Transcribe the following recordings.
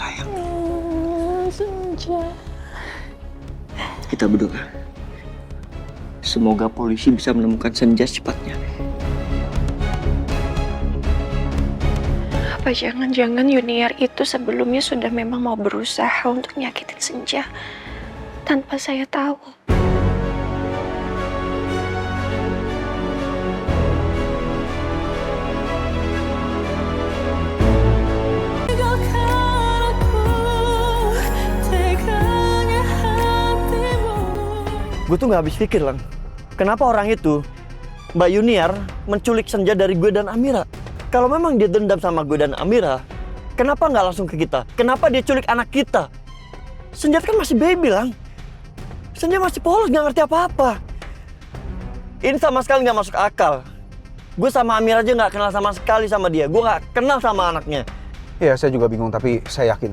sayang. Senja. Kita berdoa. Semoga polisi bisa menemukan Senja secepatnya. Apa jangan-jangan Yuniar itu sebelumnya sudah memang mau berusaha untuk nyakitin Senja tanpa saya tahu. Gue tuh gak habis pikir, Lang. Kenapa orang itu, Mbak Yuniar, menculik Senja dari gue dan Amira? Kalau memang dia dendam sama gue dan Amira, kenapa nggak langsung ke kita? Kenapa dia culik anak kita? Senja kan masih baby, Lang. Senja masih polos, nggak ngerti apa-apa. Ini sama sekali nggak masuk akal. Gue sama Amira aja nggak kenal sama sekali sama dia. Gue nggak kenal sama anaknya. Iya, saya juga bingung, tapi saya yakin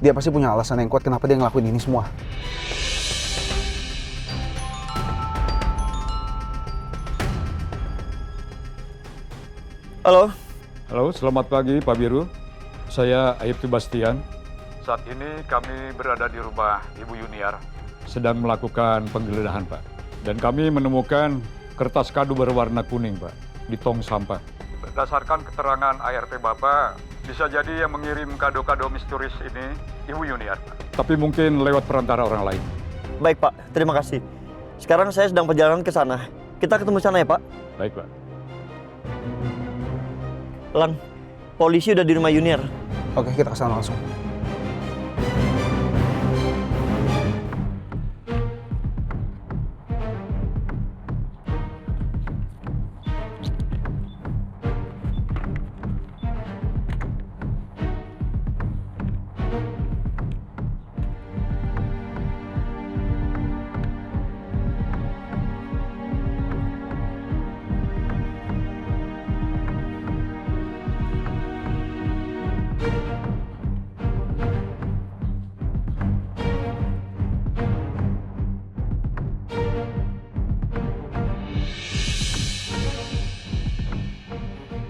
dia pasti punya alasan yang kuat kenapa dia ngelakuin ini semua. Halo? Halo, selamat pagi Pak Biru. Saya Aibtu Bastian. Saat ini kami berada di rumah Ibu Yuniar, sedang melakukan penggeledahan, Pak. Dan kami menemukan kertas kado berwarna kuning, Pak, di tong sampah. Berdasarkan keterangan ART Bapak, bisa jadi yang mengirim kado-kado misterius ini Ibu Yuniar, Pak. Tapi mungkin lewat perantara orang lain. Baik, Pak. Terima kasih. Sekarang saya sedang perjalanan ke sana. Kita ketemu sana ya, Pak? Baik, Pak. Lang, polisi udah di rumah Yuniar. Oke, kita kesana langsung.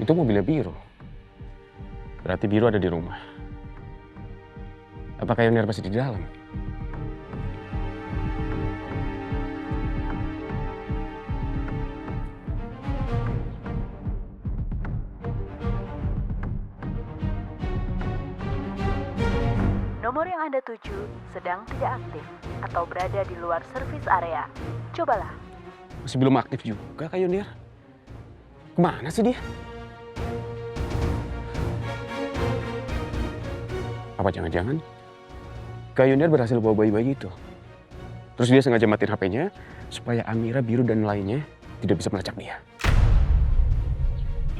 Itu mobilnya Biro. Berarti Biro ada di rumah. Apakah Yuniar masih di dalam? Nomor yang Anda tuju sedang tidak aktif atau berada di luar servis area. Cobalah. Masih belum aktif juga Kak Yuniar. Kemana sih dia? Apa jangan-jangan Kak Yuniar berhasil bawa bayi-bayi itu? Terus dia sengaja matiin HP-nya supaya Amira, Biru, dan lainnya tidak bisa melacak dia.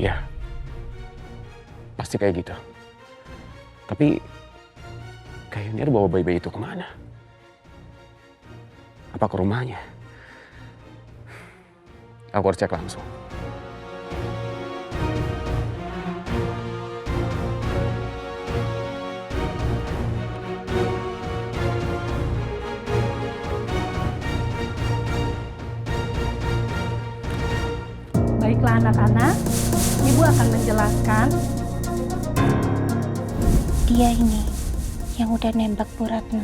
Ya, pasti kayak gitu. Tapi Kak Yuniar bawa bayi-bayi itu kemana? Apa ke rumahnya? Aku harus cek langsung. Baiklah anak-anak, Ibu akan menjelaskan. Dia ini yang udah nembak Bu Ratna.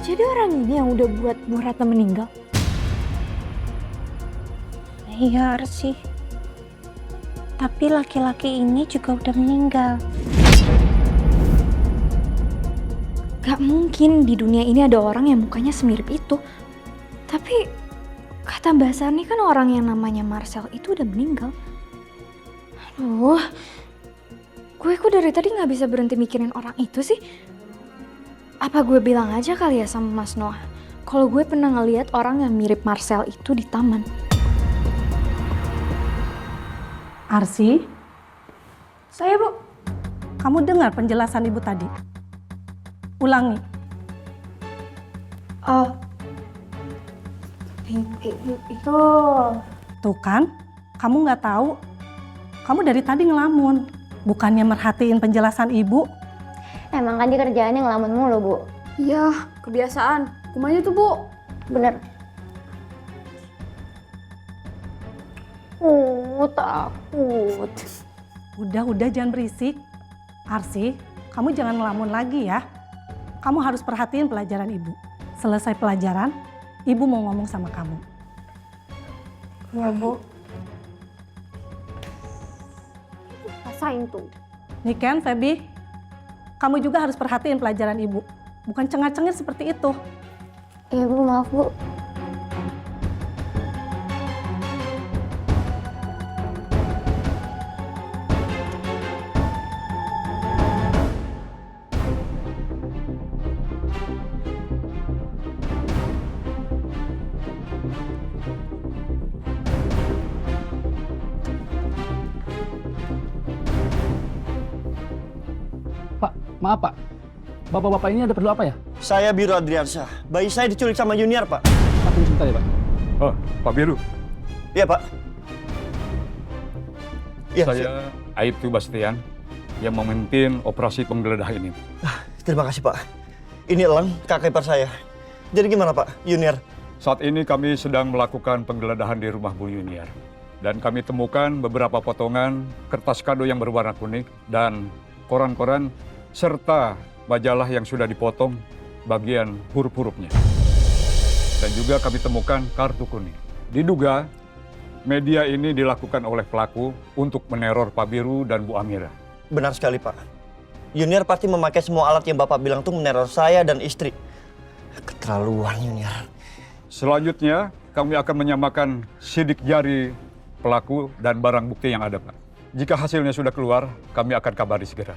Jadi orang ini yang udah buat Bu Ratna meninggal? Iya sih. Tapi laki-laki ini juga udah meninggal. Gak mungkin di dunia ini ada orang yang mukanya semirip itu. Tapi kata Mbak Sarni kan orang yang namanya Marcel itu udah meninggal. Aduh, gue kok dari tadi gak bisa berhenti mikirin orang itu sih. Apa gue bilang aja kali ya sama Mas Noah, kalau gue pernah ngeliat orang yang mirip Marcel itu di taman. Arsi, saya Bu. Kamu dengar penjelasan Ibu tadi? Ulangi. Oh, itu... Tuh kan, kamu nggak tahu. Kamu dari tadi ngelamun. Bukannya merhatiin penjelasan Ibu. Emang kan dia kerjaannya ngelamun mulu, Bu. Iya, kebiasaan. Kumanya tuh, Bu. bener. Takut. Udah jangan berisik. Arsi, kamu jangan ngelamun lagi ya. Kamu harus perhatiin pelajaran ibu. Selesai pelajaran, ibu mau ngomong sama kamu. Ya, Bu. Rasain tuh. Niken, Feby, kamu juga harus perhatiin pelajaran ibu. Bukan cengar-cengir seperti itu. Iya, Bu, maaf, Bu. Pak, maaf Pak. Bapak-bapak ini ada perlu apa ya? Saya Biro Adriansyah. Bayi saya diculik sama Junior, Pak. Pak, tunggu sebentar ya Pak. Oh, Pak Biru. Iya, Pak. Iya, Saya Aibtu Bastian yang memimpin operasi penggeledahan ini. terima kasih, Pak. Ini Elang, kakak ipar saya. Jadi gimana, Pak, Junior? Saat ini kami sedang melakukan penggeledahan di rumah Bu Yuniar. Dan kami temukan beberapa potongan kertas kado yang berwarna kuning dan koran-koran serta majalah yang sudah dipotong bagian huruf-hurufnya. Dan juga kami temukan kartu kuning. Diduga media ini dilakukan oleh pelaku untuk meneror Pak Biru dan Bu Amira. Benar sekali, Pak. Junior pasti memakai semua alat yang Bapak bilang tuh meneror saya dan istri. Keterlaluan, Junior. Selanjutnya, kami akan menyamakan sidik jari pelaku dan barang bukti yang ada, Pak. Jika hasilnya sudah keluar, kami akan kabari segera.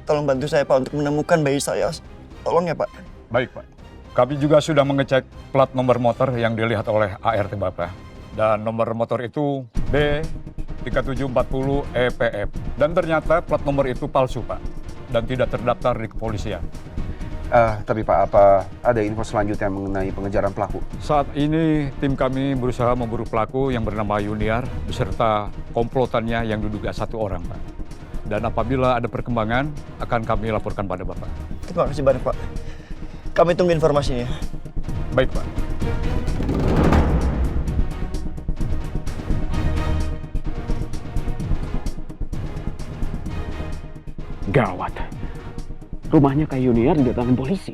Tolong bantu saya, Pak, untuk menemukan bayi saya. Tolong ya, Pak. Baik, Pak. Kami juga sudah mengecek plat nomor motor yang dilihat oleh ART Bapak. Dan nomor motor itu B3740 EPF. Dan ternyata plat nomor itu palsu, Pak. Dan tidak terdaftar di kepolisian. Tapi Pak, apa ada info selanjutnya mengenai pengejaran pelaku? Saat ini tim kami berusaha memburu pelaku yang bernama Yuniar beserta komplotannya yang diduga 1 orang, Pak. Dan apabila ada perkembangan, akan kami laporkan pada Bapak. Terima kasih banyak, Pak. Kami tunggu informasinya. Baik, Pak. Gawat. Rumahnya Kak Yuniar didatangin polisi.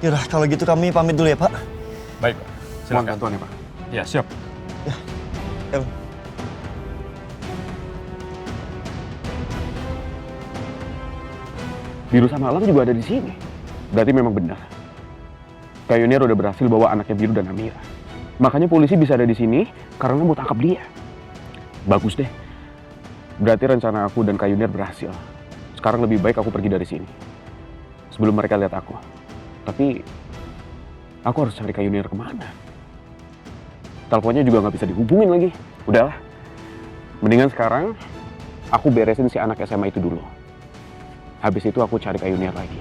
Yaudah, kalau gitu kami pamit dulu ya, Pak. Baik, Pak. Mohon Silakan. bantuan ya Pak. Ya, siap. Ya. Biru sama Alam juga ada di sini. Berarti memang benar. Kak Yuniar udah berhasil bawa anaknya Biru dan Amira. Makanya polisi bisa ada di sini karena mau tangkap dia. Bagus deh. Berarti rencana aku dan Kak Yuniar berhasil. Sekarang lebih baik aku pergi dari sini. Sebelum mereka lihat aku. Tapi aku harus cari Kak Yuniar kemana? Teleponnya juga nggak bisa dihubungin lagi. Udahlah. Mendingan sekarang aku beresin si anak SMA itu dulu. Habis itu aku cari Kak Yuniar lagi.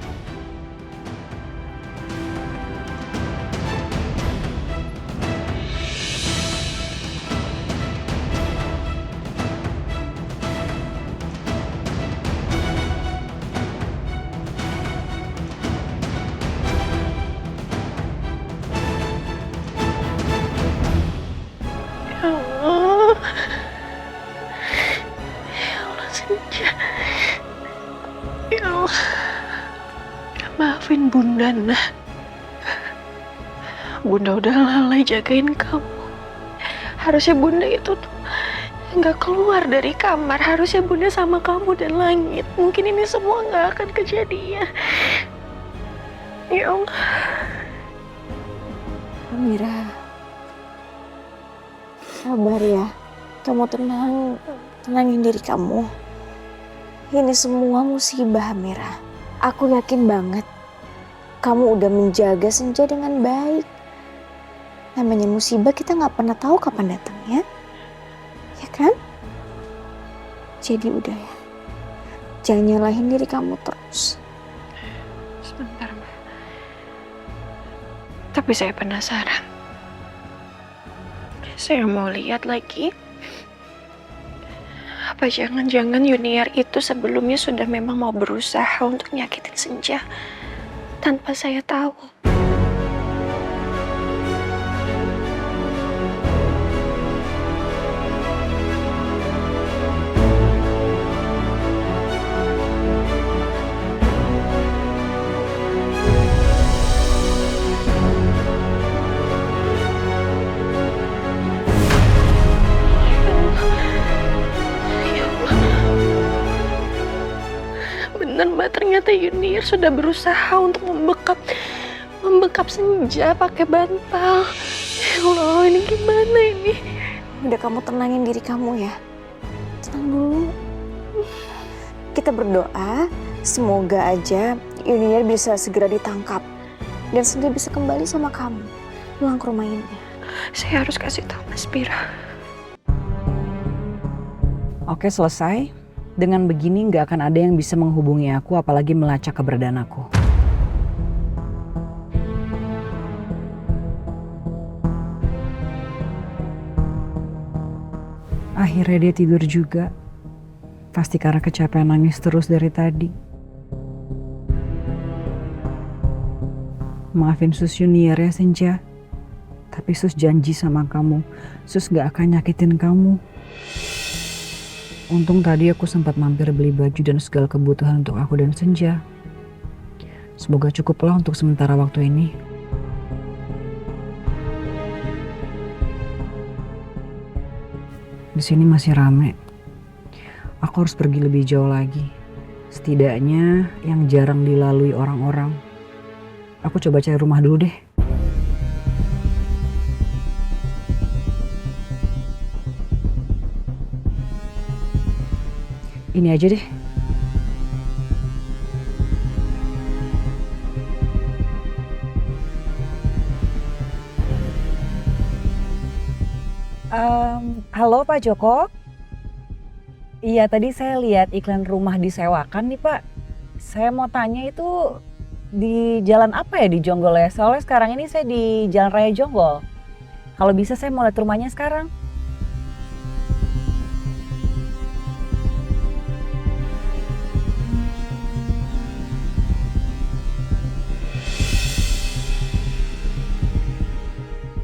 Ya Allah, maafin Bunda, nah. Bunda udah lalai jagain kamu. Harusnya Bunda itu tuh nggak keluar dari kamar. Harusnya Bunda sama kamu dan langit. Mungkin ini semua nggak akan kejadian. Ya Allah. Amira, sabar ya. Kamu tenangin diri kamu. Ini semua musibah, Amira. Aku yakin banget kamu udah menjaga Senja dengan baik. Namanya musibah kita nggak pernah tahu kapan datangnya, ya kan? Jadi udah ya, jangan nyalahin diri kamu terus. Sebentar, Mbak. Tapi saya penasaran. Saya mau lihat lagi. Apa jangan-jangan Yuniar itu sebelumnya sudah memang mau berusaha untuk nyakitin Senja? tanpa saya tahu. Bener Mbak, ternyata Yuniar sudah berusaha untuk membekap Senja pakai bantal. Ya Allah, ini gimana ini? Udah, kamu tenangin diri kamu ya. Tenang dulu. Kita berdoa semoga aja Yuniar bisa segera ditangkap dan Senja bisa kembali sama kamu, pulang ke rumah ini. Saya harus kasih tahu Mas Pira. Oke, selesai. Dengan begini nggak akan ada yang bisa menghubungi aku apalagi melacak keberadaan aku. Akhirnya dia tidur juga. Pasti karena kecapean nangis terus dari tadi. Maafin Sus Yuniar ya Senja. Tapi Sus janji sama kamu, Sus gak akan nyakitin kamu. Untung tadi aku sempat mampir beli baju dan segala kebutuhan untuk aku dan Senja. Semoga cukuplah untuk sementara waktu ini. Di sini masih rame. Aku harus pergi lebih jauh lagi. Setidaknya yang jarang dilalui orang-orang. Aku coba cari rumah dulu deh. Ini aja deh. Halo Pak Joko. Iya, tadi saya lihat iklan rumah disewakan nih Pak. Saya mau tanya itu di jalan apa ya di Jonggol ya? Soalnya sekarang ini saya di Jalan Raya Jonggol. Kalau bisa saya mau lihat rumahnya sekarang.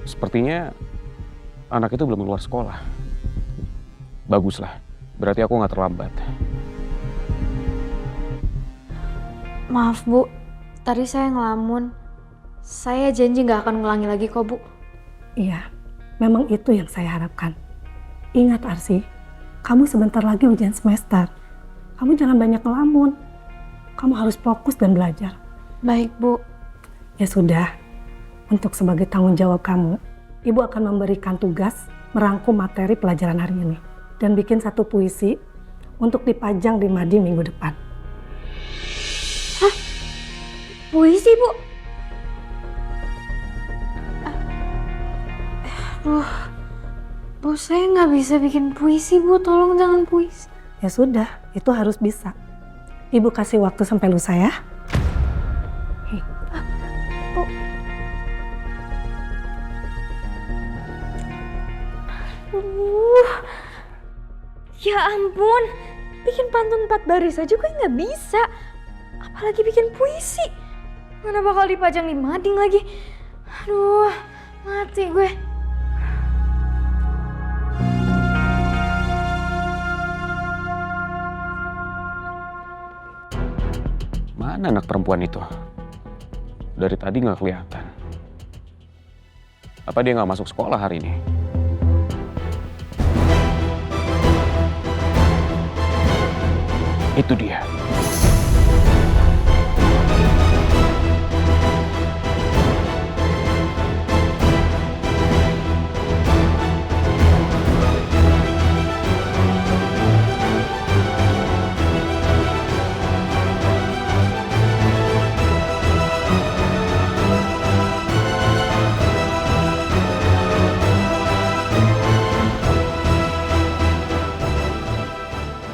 Sepertinya anak itu belum keluar sekolah. Baguslah, berarti aku nggak terlambat. Maaf Bu, tadi saya ngelamun. Saya janji nggak akan ngulangi lagi kok Bu. Iya, memang itu yang saya harapkan. Ingat Arsi, kamu sebentar lagi ujian semester. Kamu jangan banyak ngelamun. Kamu harus fokus dan belajar. Baik Bu. Ya sudah, untuk sebagai tanggung jawab kamu, Ibu akan memberikan tugas merangkum materi pelajaran hari ini dan bikin satu puisi untuk dipajang di Madi minggu depan. Hah? Puisi Bu? Aduh, Bu, saya nggak bisa bikin puisi Bu, tolong jangan puisi. Ya sudah, itu harus bisa. Ibu kasih waktu sampai lusa ya. Bu. Ya ampun, bikin pantun 4 baris aja gue nggak bisa. Apalagi bikin puisi. Mana bakal dipajang di mading lagi. Aduh, mati gue. Mana anak perempuan itu? Dari tadi nggak kelihatan. Apa dia nggak masuk sekolah hari ini? Itu dia.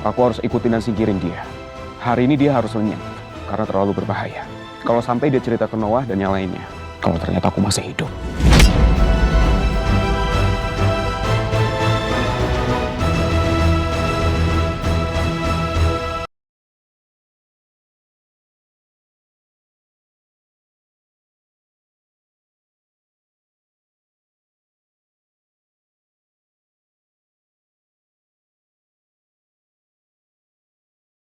Aku harus ikutin dan singkirin dia. Hari ini dia harus lenyap, karena terlalu berbahaya. Kalau sampai dia cerita ke Noah dan yang lainnya, kalau ternyata aku masih hidup.